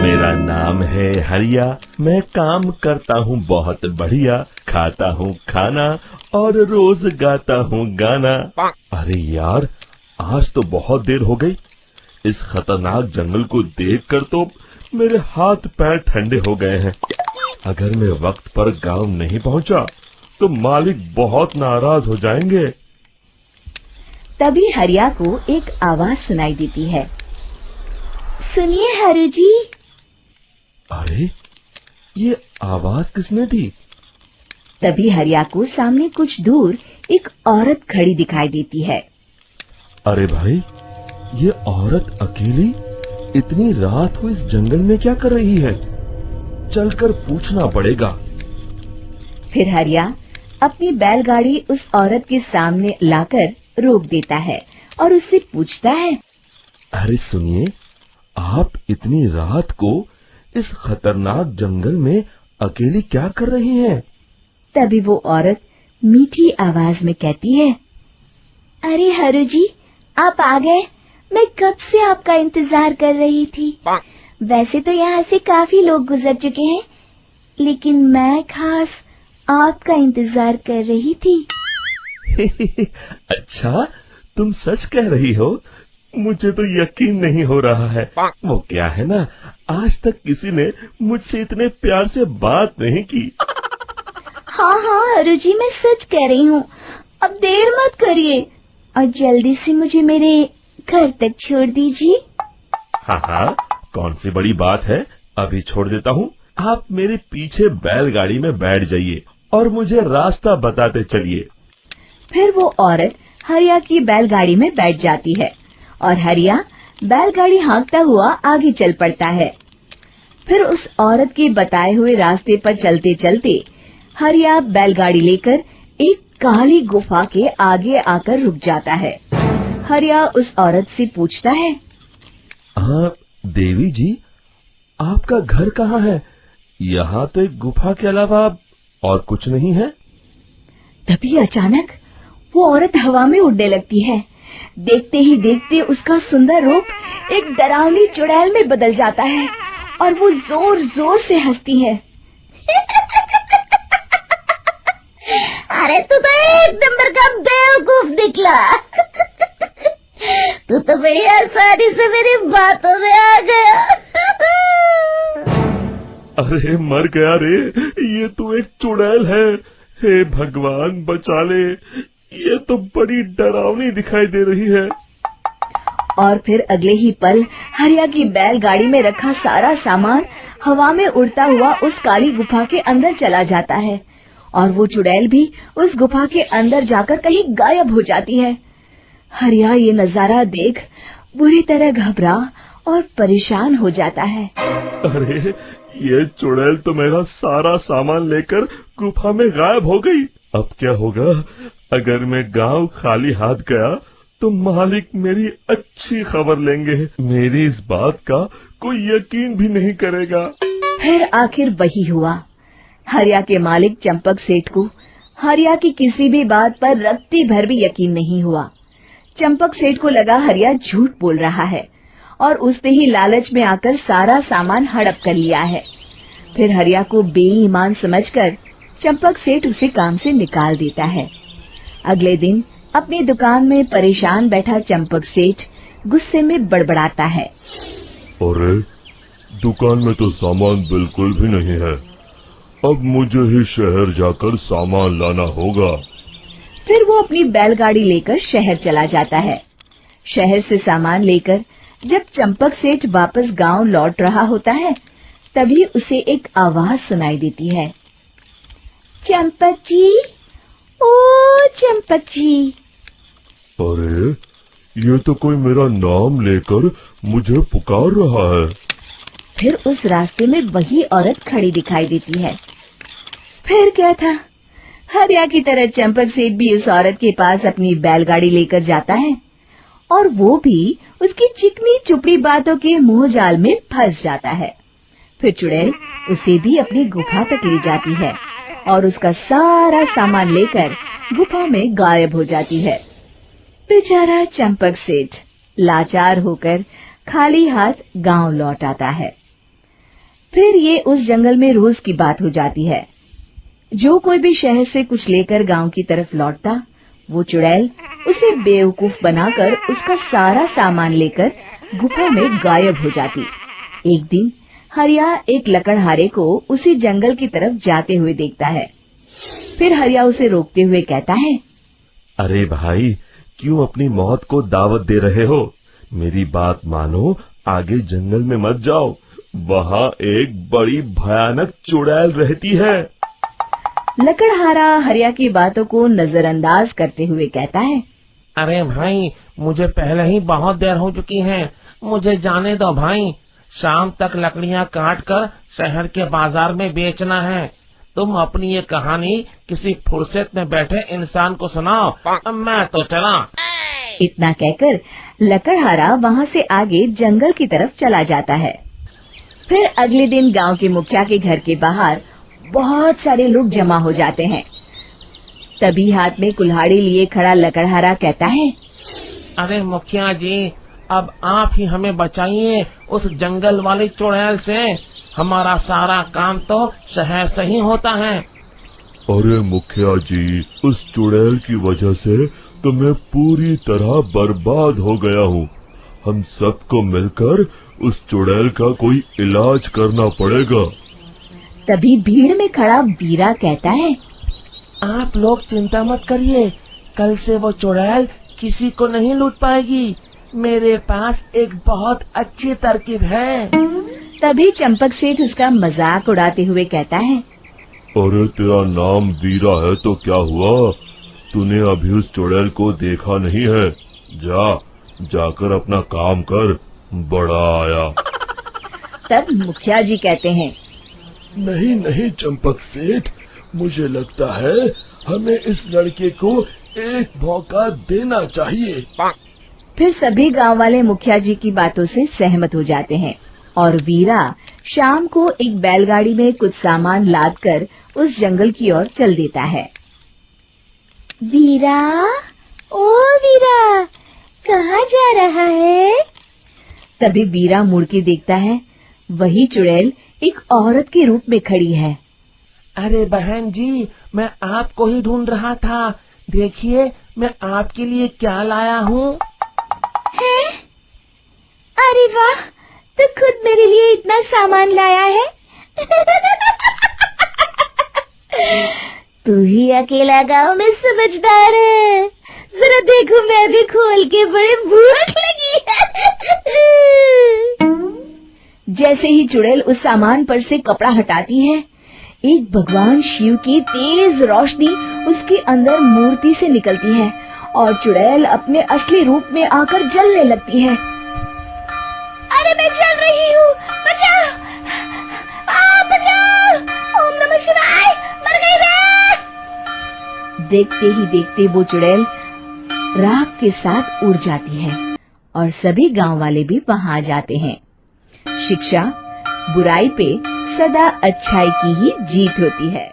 मेरा नाम है हरिया, मैं काम करता हूँ बहुत बढ़िया, खाता हूँ खाना और रोज गाता हूँ गाना। अरे यार, आज तो बहुत देर हो गई। इस खतरनाक जंगल को देखकर तो मेरे हाथ पैर ठंडे हो गए हैं। अगर मैं वक्त पर गांव नहीं पहुंचा तो मालिक बहुत नाराज हो जाएंगे। तभी हरिया को एक आवाज सुनाई देती है। सुनिए हरु जी। अरे, ये आवाज किसने दी? तभी हरिया को सामने कुछ दूर एक औरत खड़ी दिखाई देती है। अरे भाई, ये औरत अकेली इतनी रात को इस जंगल में क्या कर रही है? चलकर पूछना पड़ेगा। फिर हरिया अपनी बैलगाड़ी उस औरत के सामने लाकर रोक देता है और उससे पूछता है। अरे सुनिए, आप इतनी रात को इस खतरनाक जंगल में अकेली क्या कर रही हैं? तभी वो औरत मीठी आवाज में कहती है, अरे हरु जी, आप आ गए। मैं कब से आपका इंतजार कर रही थी। वैसे तो यहाँ से काफी लोग गुजर चुके हैं, लेकिन मैं खास आपका इंतजार कर रही थी। अच्छा, तुम सच कह रही हो? मुझे तो यकीन नहीं हो रहा है। वो क्या है ना, आज तक किसी ने मुझसे इतने प्यार से बात नहीं की। हाँ हाँ हरु जी, मैं सच कह रही हूँ। अब देर मत करिए और जल्दी से मुझे मेरे घर तक छोड़ दीजिए। हाँ हाँ, कौन सी बड़ी बात है, अभी छोड़ देता हूँ। आप मेरे पीछे बैलगाड़ी में बैठ जाइए और मुझे रास्ता बताते चलिए। फिर वो औरत हरिया की बैलगाड़ी में बैठ जाती है और हरिया बैलगाड़ी हाँकता हुआ आगे चल पड़ता है। फिर उस औरत के बताए हुए रास्ते पर चलते चलते हरिया बैलगाड़ी लेकर एक काली गुफा के आगे आकर रुक जाता है। हरिया उस औरत से पूछता है, हाँ देवी जी, आपका घर कहाँ है? यहाँ तो एक गुफा के अलावा और कुछ नहीं है। तभी अचानक वो औरत हवा में उड़ने लगती है। देखते ही देखते उसका सुंदर रूप एक डरावनी चुड़ैल में बदल जाता है और वो जोर जोर से हंसती है। अरे तू तो एक नंबर का बेवकूफ निकला। तू तो बड़ी आसानी से मेरी बातों में आ गया। अरे मर गया रे, ये तो एक चुड़ैल है। हे भगवान बचा ले, ये तो बड़ी डरावनी दिखाई दे रही है। और फिर अगले ही पल हरिया की बैलगाड़ी में रखा सारा सामान हवा में उड़ता हुआ उस काली गुफा के अंदर चला जाता है और वो चुड़ैल भी उस गुफा के अंदर जाकर कहीं गायब हो जाती है। हरिया ये नजारा देख बुरी तरह घबरा और परेशान हो जाता है। अरे, ये चुड़ैल तो मेरा सारा सामान लेकर गुफा में गायब हो गई। अब क्या होगा? अगर मैं गांव खाली हाथ गया तो मालिक मेरी अच्छी खबर लेंगे। मेरी इस बात का कोई यकीन भी नहीं करेगा। फिर आखिर वही हुआ। हरिया के मालिक चंपक सेठ को हरिया की किसी भी बात पर रत्ती भर भी यकीन नहीं हुआ। चंपक सेठ को लगा हरिया झूठ बोल रहा है और उसने ही लालच में आकर सारा सामान हड़प कर लिया है। फिर हरिया को बेईमान समझकर चंपक सेठ उसे काम से निकाल देता है। अगले दिन अपनी दुकान में परेशान बैठा चंपक सेठ गुस्से में बड़बड़ाता है। अरे, दुकान में तो सामान बिल्कुल भी नहीं है। अब मुझे ही शहर जाकर सामान लाना होगा। फिर वो अपनी बैलगाड़ी लेकर शहर चला जाता है। शहर से सामान लेकर जब चंपक सेठ वापस गांव लौट रहा होता है, तभी उसे एक आवाज सुनाई देती है। चंपक जी, ओ चंपक जी। अरे, ये तो कोई मेरा नाम लेकर मुझे पुकार रहा है। फिर उस रास्ते में वही औरत खड़ी दिखाई देती है। फिर क्या था, हरिया की तरह चंपक सेठ भी उस औरत के पास अपनी बैलगाड़ी लेकर जाता है और वो भी उसकी चिकनी चुपड़ी बातों के मुंह जाल में फंस जाता है। फिर चुड़ैल उसे भी अपनी गुफा तक ले जाती है और उसका सारा सामान लेकर गुफा में गायब हो जाती है। बेचारा चंपक सेठ लाचार होकर खाली हाथ गांव लौट आता है। फिर ये उस जंगल में रोज की बात हो जाती है। जो कोई भी शहर से कुछ लेकर गांव की तरफ लौटता, वो चुड़ैल उसे बेवकूफ बनाकर उसका सारा सामान लेकर गुफा में गायब हो जाती। एक दिन हरिया एक लकड़हारे को उसी जंगल की तरफ जाते हुए देखता है। फिर हरिया उसे रोकते हुए कहता है, अरे भाई, क्यों अपनी मौत को दावत दे रहे हो? मेरी बात मानो, आगे जंगल में मत जाओ, वहाँ एक बड़ी भयानक चुड़ैल रहती है। लकड़हारा हरिया की बातों को नजरअंदाज करते हुए कहता है, अरे भाई, मुझे पहले ही बहुत देर हो चुकी है, मुझे जाने दो भाई। शाम तक लकड़ियाँ काट कर शहर के बाजार में बेचना है। तुम अपनी ये कहानी किसी फुर्सत में बैठे इंसान को सुनाओ, मैं तो चला। इतना कहकर लकड़हारा वहाँ से आगे जंगल की तरफ चला जाता है। फिर अगले दिन गांव के मुखिया के घर के बाहर बहुत सारे लोग जमा हो जाते हैं। तभी हाथ में कुल्हाड़ी लिए खड़ा लकड़हारा कहता है, अरे मुखिया जी, अब आप ही हमें बचाइए उस जंगल वाली चुड़ैल से। हमारा सारा काम तो शहर से ही होता है। अरे मुखिया जी, उस चुड़ैल की वजह से तो मैं पूरी तरह बर्बाद हो गया हूँ। हम सबको मिलकर उस चुड़ैल का कोई इलाज करना पड़ेगा। तभी भीड़ में खड़ा वीरा कहता है, आप लोग चिंता मत करिए, कल से वो चुड़ैल किसी को नहीं लूट पाएगी। मेरे पास एक बहुत अच्छी तरकीब है। तभी चंपक सेठ उसका मजाक उड़ाते हुए कहता है, अरे तेरा नाम वीरा है तो क्या हुआ? तूने अभी उस चुड़ैल को देखा नहीं है? जाकर अपना काम कर, बड़ा आया। तब मुखिया जी कहते हैं, नहीं चंपक सेठ, मुझे लगता है हमें इस लड़के को एक मौका देना चाहिए। फिर सभी गांव वाले मुखिया जी की बातों से सहमत हो जाते हैं और वीरा शाम को एक बैलगाड़ी में कुछ सामान लादकर उस जंगल की ओर चल देता है। वीरा, ओ वीरा, कहाँ जा रहा है? तभी वीरा मुड़ के देखता है, वही चुड़ैल एक औरत के रूप में खड़ी है। अरे बहन जी, मैं आपको ही ढूंढ रहा था। देखिए, मैं आपके लिए क्या लाया हूँ। हैं? अरे वाह, तो खुद मेरे लिए इतना सामान लाया है। तू ही अकेला गांव में समझदार है। जरा देखो, मैं भी खोल के, बड़े भूख लगी है। जैसे ही चुड़ैल उस सामान पर से कपड़ा हटाती है, एक भगवान शिव की तेज रोशनी उसके अंदर मूर्ति से निकलती है और चुड़ैल अपने असली रूप में आकर जलने लगती है। अरे मैं जल रही हूँ, बचाओ! बचाओ! ओम नमः शिवाय, मर गई मैं! देखते ही देखते वो चुड़ैल राख के साथ उड़ जाती है और सभी गांव वाले भी वहां आ जाते हैं। शिक्षा बुराई पे सदा अच्छाई की ही जीत होती है।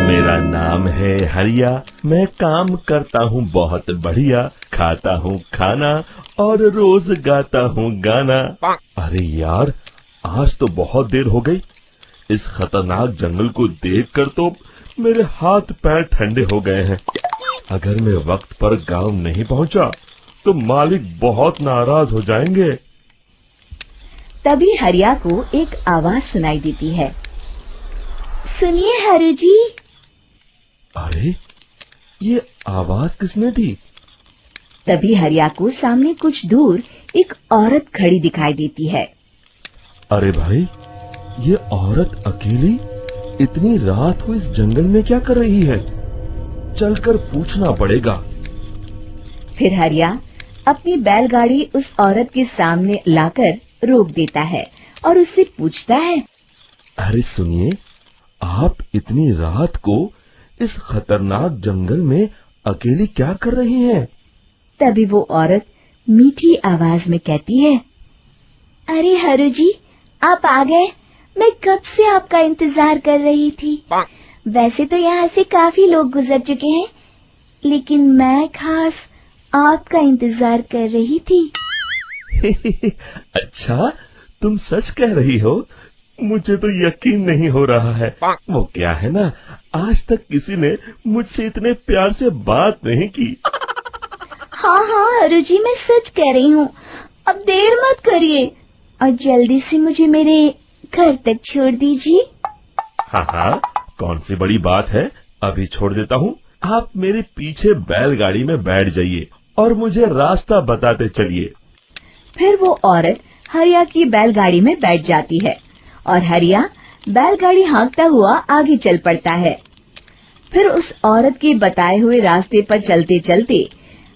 मेरा नाम है हरिया, मैं काम करता हूँ बहुत बढ़िया, खाता हूँ खाना और रोज गाता हूँ गाना। अरे यार, आज तो बहुत देर हो गई। इस खतरनाक जंगल को देखकर तो मेरे हाथ पैर ठंडे हो गए हैं। अगर मैं वक्त पर गांव नहीं पहुंचा तो मालिक बहुत नाराज हो जाएंगे। तभी हरिया को एक आवाज सुनाई देती है। सुनिए हरु जी। अरे, ये आवाज किसने दी? तभी हरिया को सामने कुछ दूर एक औरत खड़ी दिखाई देती है। अरे भाई, ये औरत अकेली इतनी रात को इस जंगल में क्या कर रही है? चलकर पूछना पड़ेगा। फिर हरिया अपनी बैलगाड़ी उस औरत के सामने लाकर रोक देता है और उससे पूछता है, अरे सुनिए, आप इतनी रात को इस खतरनाक जंगल में अकेली क्या कर रही हैं? तभी वो औरत मीठी आवाज में कहती है, अरे हरु जी, आप आ गए। मैं कब से आपका इंतजार कर रही थी। वैसे तो यहाँ से काफी लोग गुजर चुके हैं, लेकिन मैं खास आपका इंतजार कर रही थी। अच्छा, तुम सच कह रही हो? मुझे तो यकीन नहीं हो रहा है। वो क्या है ना, आज तक किसी ने मुझसे इतने प्यार से बात नहीं की। हाँ हाँ अरु जी, मैं सच कह रही हूँ। अब देर मत करिए और जल्दी से मुझे मेरे घर तक छोड़ दीजिए। हाँ हाँ, कौन सी बड़ी बात है, अभी छोड़ देता हूँ। आप मेरे पीछे बैलगाड़ी में बैठ जाइए और मुझे रास्ता बताते चलिए। फिर वो औरत हरिया की बैलगाड़ी में बैठ जाती है और हरिया बैलगाड़ी हाँकता हुआ आगे चल पड़ता है। फिर उस औरत के बताए हुए रास्ते पर चलते चलते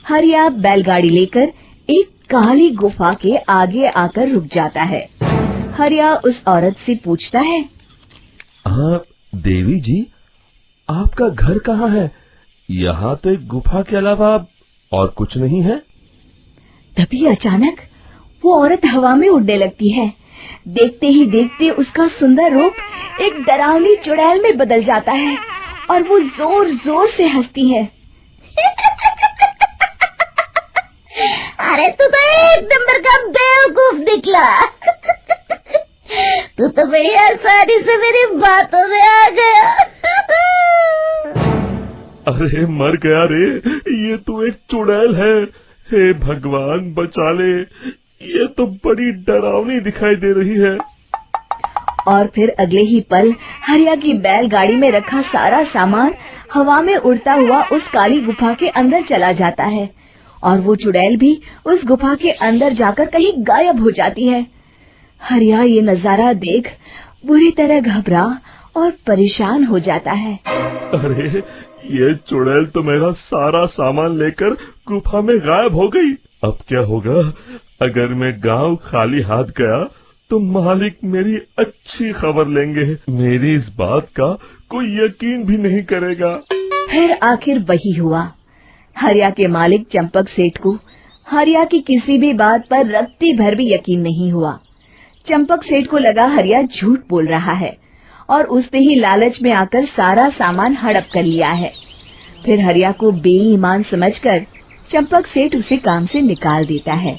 हरिया बैलगाड़ी लेकर एक काली गुफा के आगे आकर रुक जाता है। हरिया उस औरत से पूछता है, हाँ देवी जी, आपका घर कहाँ है? यहाँ तो एक गुफा के अलावा और कुछ नहीं है। तभी अचानक वो औरत हवा में उड़ने लगती है। देखते ही देखते उसका सुंदर रूप एक डरावनी चुड़ैल में बदल जाता है और वो जोर जोर से हंसती है। अरे तू तो एक नंबर का बेवकूफ निकला। तू तो बड़ी आसानी से मेरी बातों में आ गया। अरे मर गया रे, ये तो एक चुड़ैल है। हे भगवान बचा ले, ये तो बड़ी डरावनी दिखाई दे रही है। और फिर अगले ही पल हरिया की बैलगाड़ी में रखा सारा सामान हवा में उड़ता हुआ उस काली गुफा के अंदर चला जाता है और वो चुड़ैल भी उस गुफा के अंदर जाकर कहीं गायब हो जाती है। हरिया ये नजारा देख बुरी तरह घबरा और परेशान हो जाता है। अरे ये चुड़ैल तो मेरा सारा सामान लेकर गुफा में गायब हो गई। अब क्या होगा? अगर मैं गांव खाली हाथ गया तो मालिक मेरी अच्छी खबर लेंगे। मेरी इस बात का कोई यकीन भी नहीं करेगा। फिर आखिर वही हुआ। हरिया के मालिक चंपक सेठ को हरिया की किसी भी बात पर रत्ती भर भी यकीन नहीं हुआ। चंपक सेठ को लगा हरिया झूठ बोल रहा है और उसने ही लालच में आकर सारा सामान हड़प कर लिया है। फिर हरिया को बेईमान समझकर चंपक सेठ उसे काम से निकाल देता है।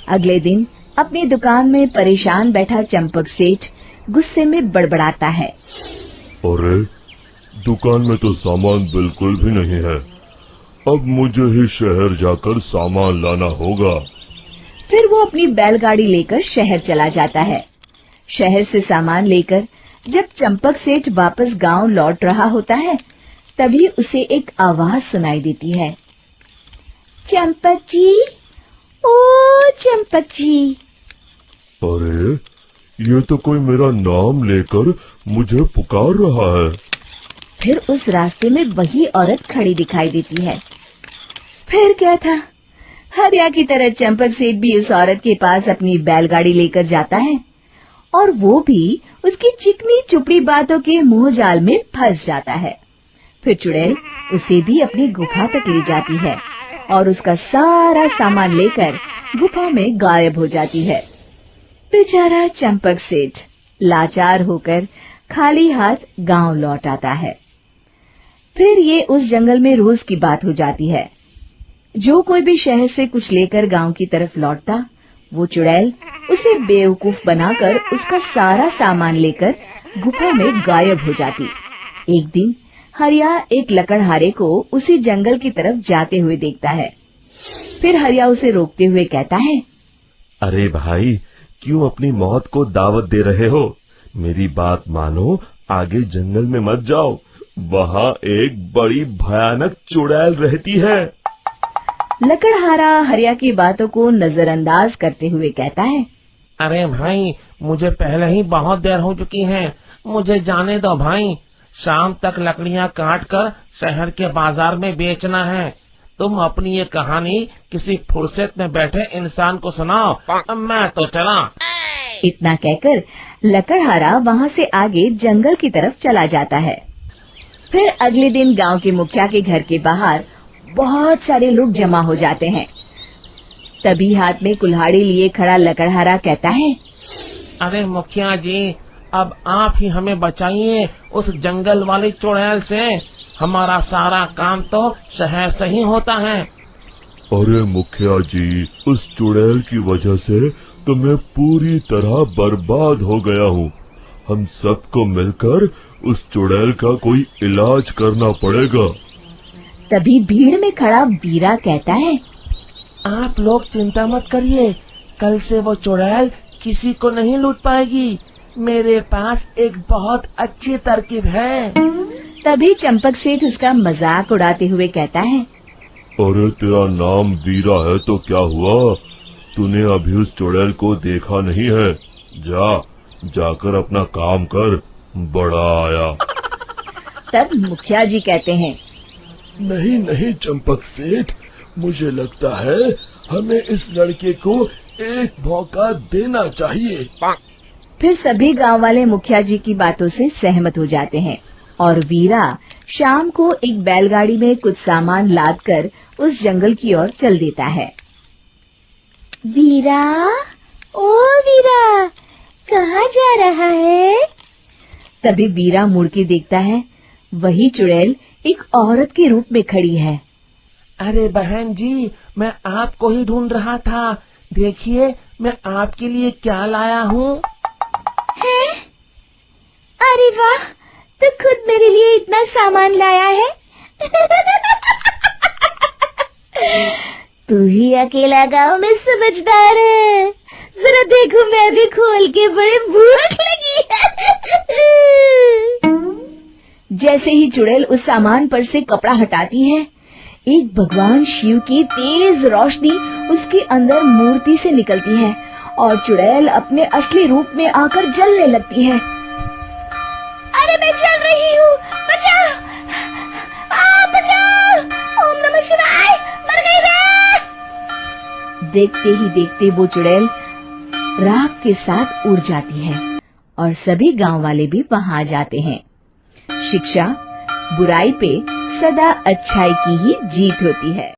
अगले दिन अपनी दुकान में परेशान बैठा चंपक सेठ गुस्से में बड़बड़ाता है, अरे दुकान में तो सामान बिल्कुल भी नहीं है। अब मुझे ही शहर जाकर सामान लाना होगा। फिर वो अपनी बैलगाड़ी लेकर शहर चला जाता है। शहर से सामान लेकर जब चंपक सेठ वापस गांव लौट रहा होता है, तभी उसे एक आवाज सुनाई देती है, चंपक जी, ओ चंपक जी। अरे ये तो कोई मेरा नाम लेकर मुझे पुकार रहा है। फिर उस रास्ते में वही औरत खड़ी दिखाई देती है। फिर क्या था, हरिया की तरह चंपक सेठ भी उस औरत के पास अपनी बैलगाड़ी लेकर जाता है और वो भी उसकी चिकनी चुपड़ी बातों के मुंह जाल में फंस जाता है। फिर चुड़ैल उसे भी अपनी गुफा तक ले जाती है और उसका सारा सामान लेकर गुफा में गायब हो जाती है। बेचारा चंपक सेठ लाचार होकर खाली हाथ गांव लौट आता है। फिर ये उस जंगल में रोज की बात हो जाती है। जो कोई भी शहर से कुछ लेकर गांव की तरफ लौटता, वो चुड़ैल उसे बेवकूफ बनाकर उसका सारा सामान लेकर गुफा में गायब हो जाती। एक दिन हरिया एक लकड़हारे को उसी जंगल की तरफ जाते हुए देखता है। फिर हरिया उसे रोकते हुए कहता है, अरे भाई, क्यों अपनी मौत को दावत दे रहे हो? मेरी बात मानो, आगे जंगल में मत जाओ। वहाँ एक बड़ी भयानक चुड़ैल रहती है। लकड़हारा हरिया की बातों को नजरअंदाज करते हुए कहता है, अरे भाई, मुझे पहले ही बहुत देर हो चुकी है, मुझे जाने दो भाई। शाम तक लकड़ियाँ काट कर शहर के बाजार में बेचना है। तुम अपनी ये कहानी किसी फुर्सत में बैठे इंसान को सुनाओ, मैं तो चला। इतना कहकर लकड़हारा वहाँ से आगे जंगल की तरफ चला जाता है। फिर अगले दिन गांव के मुखिया के घर के बाहर बहुत सारे लोग जमा हो जाते हैं। तभी हाथ में कुल्हाड़ी लिए खड़ा लकड़हारा कहता है, अरे मुखिया जी, अब आप ही हमें बचाइए उस जंगल वाली चुड़ैल से। हमारा सारा काम तो शहर से ही होता है। अरे मुखिया जी, उस चुड़ैल की वजह से तो मैं पूरी तरह बर्बाद हो गया हूँ। हम सबको मिलकर उस चुड़ैल का कोई इलाज करना पड़ेगा। तभी भीड़ में खड़ा वीरा कहता है, आप लोग चिंता मत करिए, कल से वो चुड़ैल किसी को नहीं लूट पाएगी। मेरे पास एक बहुत अच्छी तरकीब है। तभी चंपक सेठ उसका मजाक उड़ाते हुए कहता है, अरे तेरा नाम वीरा है तो क्या हुआ? तूने अभी उस चुड़ैल को देखा नहीं है? जाकर अपना काम कर, बड़ा आया। तब मुखिया जी कहते हैं, नहीं चंपक सेठ, मुझे लगता है हमें इस लड़के को एक मौका देना चाहिए। फिर सभी गांव वाले मुखिया जी की बातों से सहमत हो जाते हैं और वीरा शाम को एक बैलगाड़ी में कुछ सामान लादकर उस जंगल की ओर चल देता है। वीरा, ओ वीरा, कहाँ जा रहा है? तभी वीरा मुड़ के देखता है, वही चुड़ैल एक औरत के रूप में खड़ी है। अरे बहन जी, मैं आपको ही ढूंढ रहा था। देखिए, मैं आपके लिए क्या लाया हूँ। हैं? अरे वाह, तो खुद मेरे लिए इतना सामान लाया है। तू ही अकेला गांव में समझदार है। जरा देखो, मैं भी खोल के, बड़े भूख लगी है। जैसे ही चुड़ैल उस सामान पर से कपड़ा हटाती है, एक भगवान शिव की तेज रोशनी उसके अंदर मूर्ति से निकलती है और चुड़ैल अपने असली रूप में आकर जलने लगती है। अरे मैं जल रही हूँ, बचाओ! बचाओ! ओम नमः शिवाय! मर गई मैं! देखते ही देखते वो चुड़ैल राख के साथ उड़ जाती है और सभी गांव वाले भी वहां जाते हैं। शिक्षा बुराई पे सदा अच्छाई की ही जीत होती है।